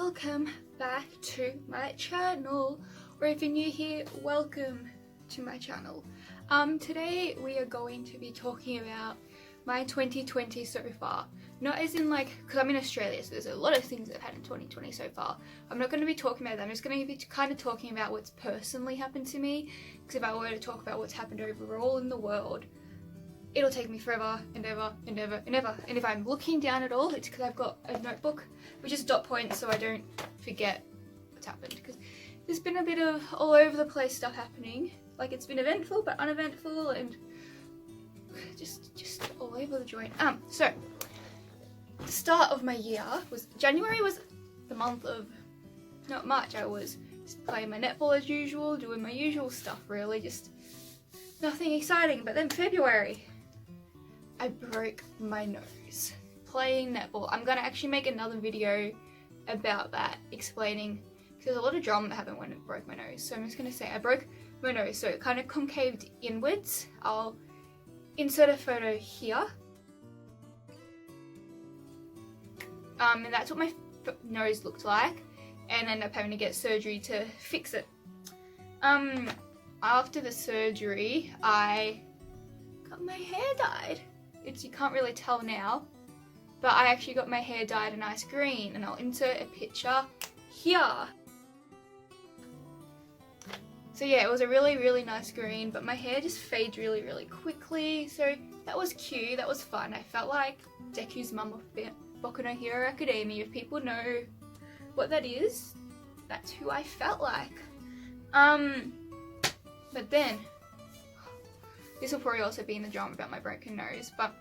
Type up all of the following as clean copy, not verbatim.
welcome back to my channel, or if you're new here, welcome to my channel. Today we are going to be talking about my 2020 so far. Not as in like, because I'm in Australia, so there's a lot of things that I've had in 2020 so far. I'm not going to be talking about them, I'm just going to be kind of talking about what's personally happened to me, because if I were to talk about what's happened overall in the world, it'll take me forever and ever and ever and ever. And if I'm looking down at all, it's because I've got a notebook which is dot points so I don't forget what's happened, because there's been a bit of all over the place stuff happening. Like, it's been eventful but uneventful and just all over the joint. So the start of my year was January was the month of not much. I was just playing my netball as usual, doing my usual stuff really, just nothing exciting. But then February, I broke my nose playing netball. I'm gonna actually make another video about that, explaining, because there's a lot of drama that happened when I broke my nose. So I'm just gonna say I broke my nose, so it kind of concaved inwards. I'll insert a photo here. And that's what my nose looked like, and ended up having to get surgery to fix it. After the surgery, I got my hair dyed. You can't really tell now, but I actually got my hair dyed a nice green, and I'll insert a picture here. So yeah, it was a really nice green, but my hair just fades really quickly, so that was cute, that was fun. I felt like Deku's mum of Boku no Hero Academia. If people know what that is, that's who I felt like. But then, this will probably also be in the drama about my broken nose, but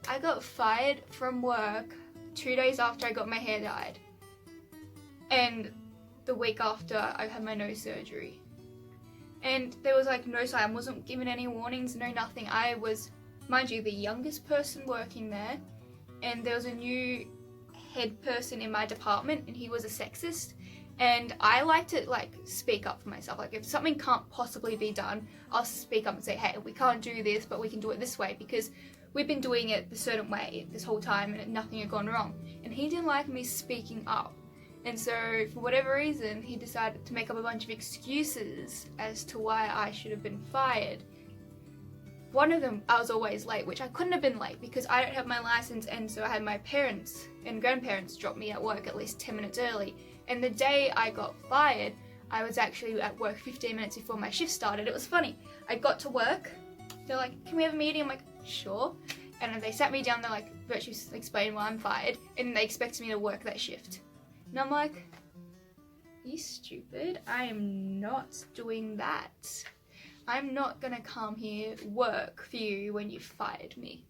I got fired from work 2 days after I got my hair dyed. And the week after, I had my nose surgery. And there was like no sign, I wasn't given any warnings, no nothing. I was, mind you, the youngest person working there, and there was a new head person in my department, and he was a sexist. And I like to like speak up for myself. Like, if something can't possibly be done, I'll speak up and say, hey, we can't do this, but we can do it this way, because we've been doing it a certain way this whole time and nothing had gone wrong. And he didn't like me speaking up. And so for whatever reason, he decided to make up a bunch of excuses as to why I should have been fired. One of them, I was always late, which I couldn't have been late because I don't have my license, and so I had my parents and grandparents drop me at work at least 10 minutes early. And the day I got fired, I was actually at work 15 minutes before my shift started. It was funny. I got to work, they're like, can we have a meeting? I'm like, sure. And then they sat me down, they're like, virtually explain why I'm fired, and they expected me to work that shift. And I'm like, are you stupid? I am not doing that. I'm not gonna come here, work for you when you fired me.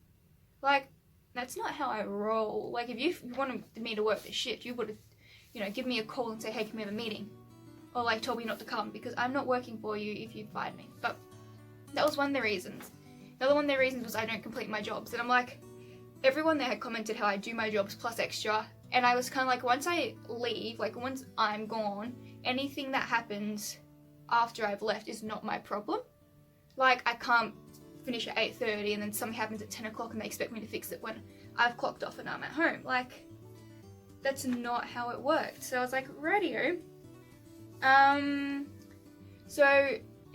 Like, that's not how I roll. Like, if you wanted me to work the shift, you would have, you know, give me a call and say, hey, can we have a meeting? Or like told me not to come, because I'm not working for you if you fired me. But that was one of the reasons. Another one of the reasons was I don't complete my jobs. And I'm like, everyone there had commented how I do my jobs plus extra. And I was kind of like, once I leave, like once I'm gone, anything that happens after I've left is not my problem. Like, I can't finish at 8:30 and then something happens at 10 o'clock and they expect me to fix it when I've clocked off and I'm at home. Like, that's not how it worked. So I was like, radio. So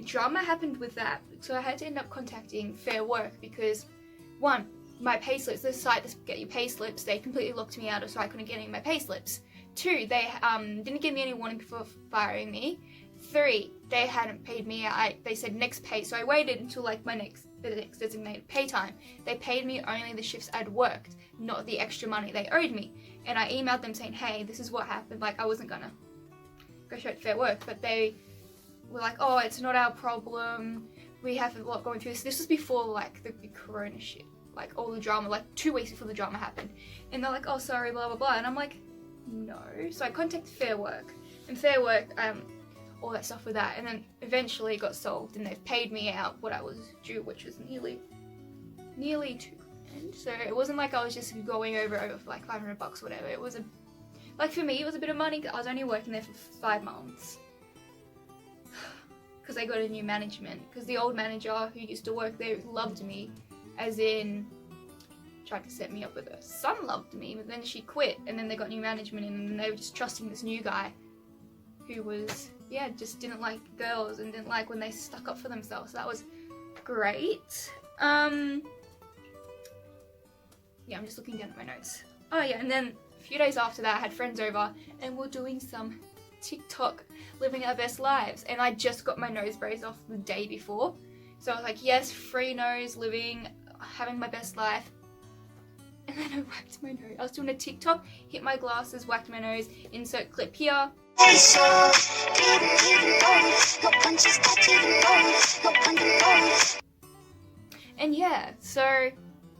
drama happened with that. So I had to end up contacting Fair Work because, one, my payslips, the site to get your payslips, they completely locked me out, so I couldn't get any of my payslips. 2, they didn't give me any warning before firing me. 3, they hadn't paid me. They said next pay, so I waited until like the next designated pay time. They paid me only the shifts I'd worked, not the extra money they owed me. And I emailed them saying, hey, this is what happened. Like, I wasn't gonna go straight to Fair Work, but they were like, oh, it's not our problem. We have a lot going through this. This was before like the big corona shit. Like all the drama, like 2 weeks before the drama happened. And they're like, oh, sorry, blah, blah, blah. And I'm like, no. So I contacted Fair Work. And Fair Work, all that stuff with that. And then eventually it got solved and they've paid me out what I was due, which was nearly $2 grand. So it wasn't like I was just going over for like $500 or whatever. It was like for me, it was a bit of money. I was only working there for 5 months. Because they got a new management. Because the old manager who used to work there loved me. As in, tried to set me up with her son loved me, but then she quit, and then they got new management in, and they were just trusting this new guy who was, yeah, just didn't like girls and didn't like when they stuck up for themselves. So that was great. Yeah, I'm just looking down at my notes. Oh yeah, and then a few days after that I had friends over and we're doing some TikTok, living our best lives, and I just got my nose brace off the day before. So I was like, yes, free nose, living, having my best life. And then I whacked my nose. I was doing a TikTok, hit my glasses, whacked my nose, insert clip here. And yeah, so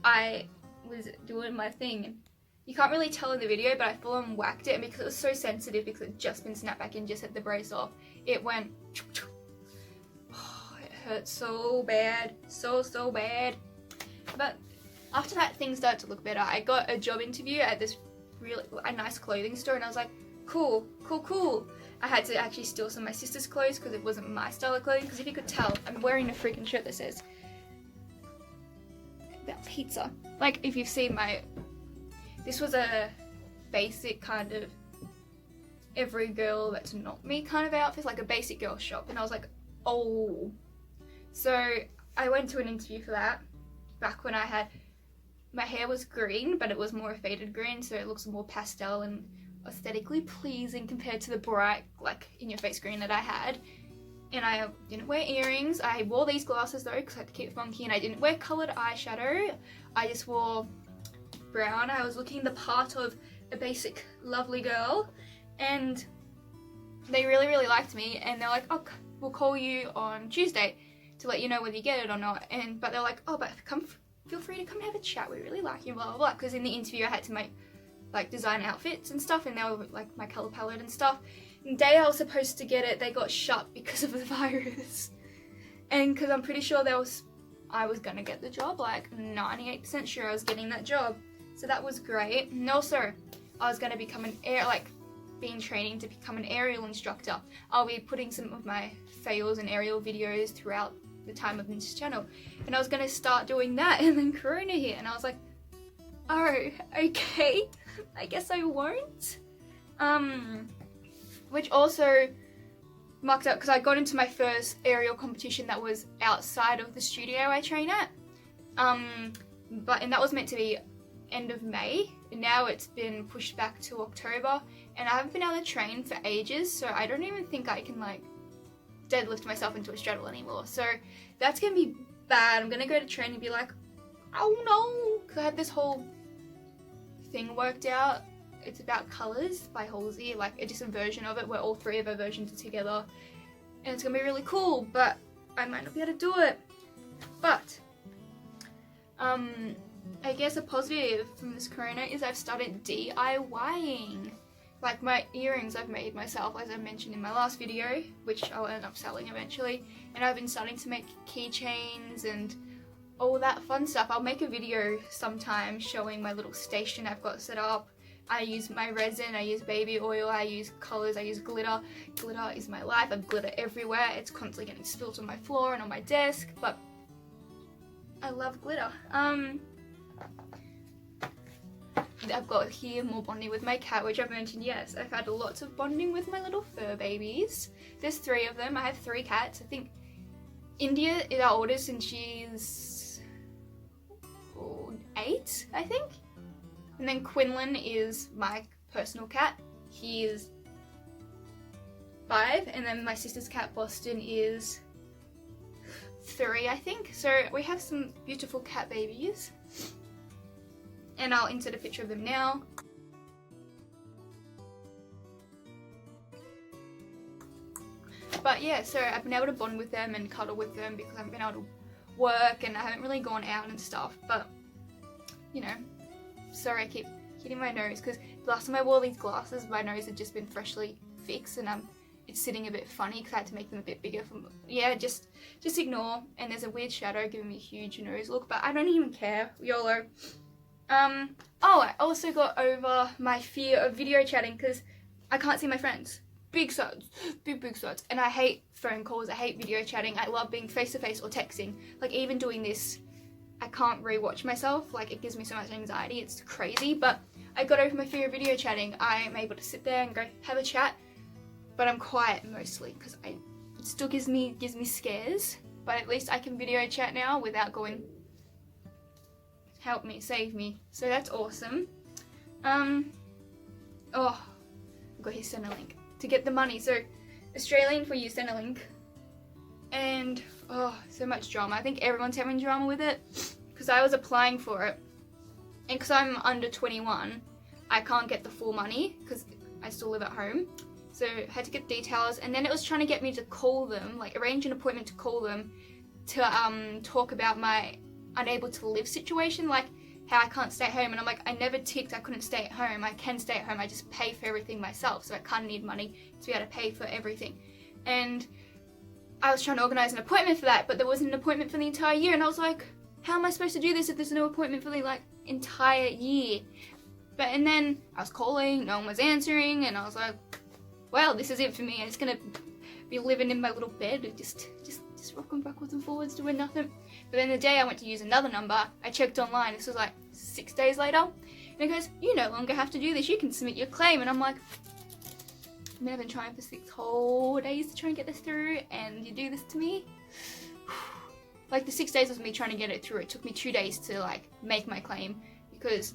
I was doing my thing. You can't really tell in the video, but I full on whacked it, and because it was so sensitive, because it had just been snapped back in, just had the brace off, it went, oh, it hurt so bad, so bad. But after that, things started to look better. I got a job interview at this a nice clothing store, and I was like, cool. I had to actually steal some of my sister's clothes because it wasn't my style of clothing, because if you could tell, I'm wearing a freaking shirt that says about pizza. Like, if you've seen this was a basic kind of every girl that's not me kind of outfit, like a basic girl shop, and I was like, oh. So I went to an interview for that back when my hair was green, but it was more a faded green, so it looks more pastel and aesthetically pleasing compared to the bright, like, in-your-face green that I had. And I didn't wear earrings. I wore these glasses though because I had to keep it funky, and I didn't wear coloured eyeshadow. I just wore brown. I was looking the part of a basic lovely girl, and they really liked me, and they're like, oh, we'll call you on Tuesday to let you know whether you get it or not. But they're like, oh, but feel free to come have a chat, we really like you, blah blah blah, because in the interview I had to make like design outfits and stuff, and they were like my colour palette and stuff. And the day I was supposed to get it, they got shut because of the virus, and because I'm pretty sure I was gonna get the job, like 98% sure I was getting that job, so that was great. And also I was gonna become being training to become an aerial instructor. I'll be putting some of my fails and aerial videos throughout the time of this channel, and I was gonna start doing that, and then Corona hit, and I was like, oh, okay, I guess I won't. Which also mucked up because I got into my first aerial competition that was outside of the studio I train at. And that was meant to be end of May, and now it's been pushed back to October, and I haven't been able to train for ages, so I don't even think I can like deadlift myself into a straddle anymore. So that's gonna be bad. I'm gonna go to train and be like, oh no, because I had this whole thing worked out. It's about colours by Halsey, like a different version of it where all three of her versions are together, and it's gonna be really cool, but I might not be able to do it. But I guess a positive from this Corona is I've started DIYing. Like my earrings I've made myself, as I mentioned in my last video, which I'll end up selling eventually, and I've been starting to make keychains and all that fun stuff. I'll make a video sometime showing my little station I've got set up. I use my resin, I use baby oil, I use colours, I use glitter. Glitter is my life. I have glitter everywhere. It's constantly getting spilled on my floor and on my desk, but I love glitter. I've got here more bonding with my cat, which I've mentioned. Yes, I've had lots of bonding with my little fur babies. There's 3 of them. I have 3 cats. I think India is our oldest, and she's 8, I think. And then Quinlan is my personal cat. He is 5, and then my sister's cat Boston is 3, I think. So we have some beautiful cat babies, and I'll insert a picture of them now. But yeah, so I've been able to bond with them and cuddle with them because I haven't been able to work and I haven't really gone out and stuff. But, you know, sorry I keep hitting my nose because the last time I wore these glasses, my nose had just been freshly fixed, and it's sitting a bit funny because I had to make them a bit bigger. Yeah, just ignore. And there's a weird shadow giving me a huge nose look, but I don't even care. YOLO. I also got over my fear of video chatting because I can't see my friends. Big suds, big suds. And I hate phone calls, I hate video chatting. I love being face to face or texting. Like even doing this I can't rewatch myself. Like, it gives me so much anxiety. It's crazy. But I got over my fear of video chatting. I am able to sit there and go have a chat, but I'm quiet mostly because it still gives me scares. But at least I can video chat now without going, help me, save me. So that's awesome. Oh, I've got his Centrelink to get the money. So Australian for you, Centrelink. And oh, so much drama. I think everyone's having drama with it because I was applying for it, and because I'm under 21, I can't get the full money because I still live at home. So I had to get details, and then it was trying to get me to call them, like arrange an appointment to call them to talk about my unable to live situation, like how I can't stay at home. And I'm like, I never ticked I couldn't stay at home. I can stay at home. I just pay for everything myself, so I kind of need money to be able to pay for everything. And I was trying to organise an appointment for that, but there wasn't an appointment for the entire year, and I was like, how am I supposed to do this if there's no appointment for the like entire year? And then I was calling, no one was answering, and I was like, well, this is it for me. I'm just gonna be living in my little bed, just rocking backwards and forwards, doing nothing. But then the day I went to use another number, I checked online. This was like 6 days later, and it goes, you no longer have to do this. You can submit your claim. And I'm like, I mean, I've been trying for 6 whole days to try and get this through, and you do this to me? Like, the 6 days was me trying to get it through. It took me 2 days to, like, make my claim, because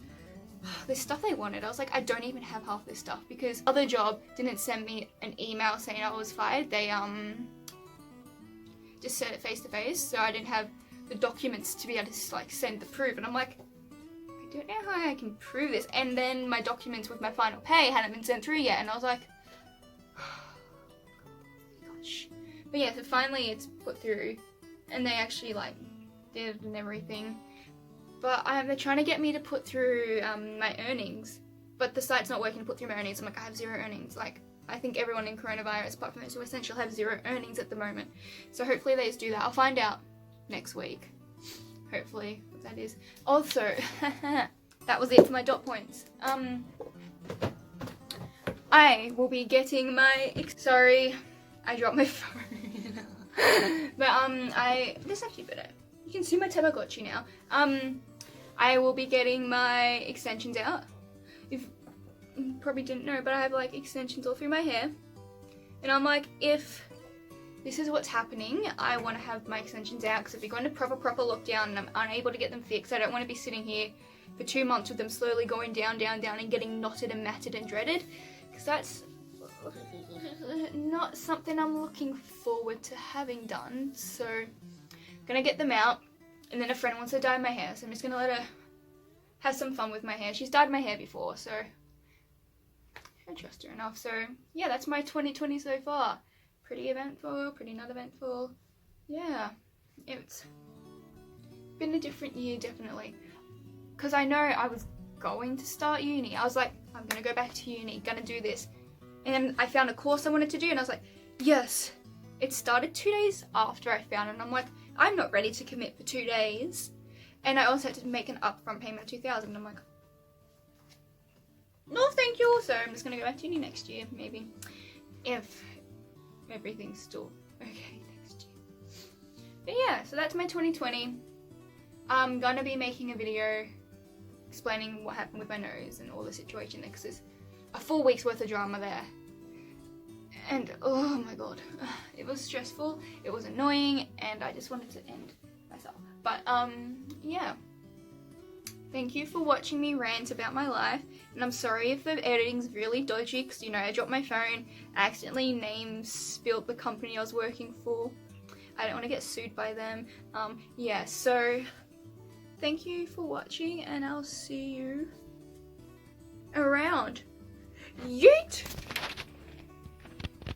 there's stuff they wanted. I was like, I don't even have half this stuff, because other job didn't send me an email saying I was fired. They, just said it face to face, so I didn't have the documents to be able to, like, send the proof. And I'm like, I don't know how I can prove this. And then my documents with my final pay hadn't been sent through yet, and I was like, gosh. But yeah, so finally it's put through, and they actually like did it and everything. But they're trying to get me to put through my earnings, but the site's not working to put through my earnings. I'm like, I have 0 earnings. Like, I think everyone in coronavirus, apart from those who are essential, have 0 earnings at the moment. So hopefully they just do that. I'll find out next week. Hopefully, what that is. Also, that was it for my dot points. I will be getting my, sorry, I dropped my phone. But this is actually better. You can see my Tamagotchi now. I will be getting my extensions out. If you probably didn't know, but I have like extensions all through my hair. And I'm like, if this is what's happening, I want to have my extensions out, because if we go into proper lockdown and I'm unable to get them fixed, I don't want to be sitting here for 2 months with them slowly going down and getting knotted and matted and dreaded, because that's not something I'm looking forward to having done. So I'm gonna get them out, and then a friend wants to dye my hair, so I'm just gonna let her have some fun with my hair. She's dyed my hair before, so I trust her enough. So yeah, that's my 2020 so far. Pretty eventful, pretty not eventful. Yeah, it's been a different year, definitely. Because I know I was going to start uni. I was like, I'm gonna go back to uni, gonna do this. And then I found a course I wanted to do, and I was like, yes. It started 2 days after I found it, and I'm like, I'm not ready to commit for 2 days. And I also had to make an upfront payment of $2,000, and I'm like, no thank you. So I'm just gonna go back to uni next year, maybe, if everything's still okay next year. But yeah, so that's my 2020. I'm gonna be making a video explaining what happened with my nose and all the situation there, because there's a full week's worth of drama there. And oh my god, it was stressful, it was annoying, and I just wanted to end myself. But yeah, thank you for watching me rant about my life, and I'm sorry if the editing's really dodgy, because, you know, I dropped my phone, I accidentally spilled the company I was working for. I don't want to get sued by them. Yeah, so thank you for watching, and I'll see you around. Yeet!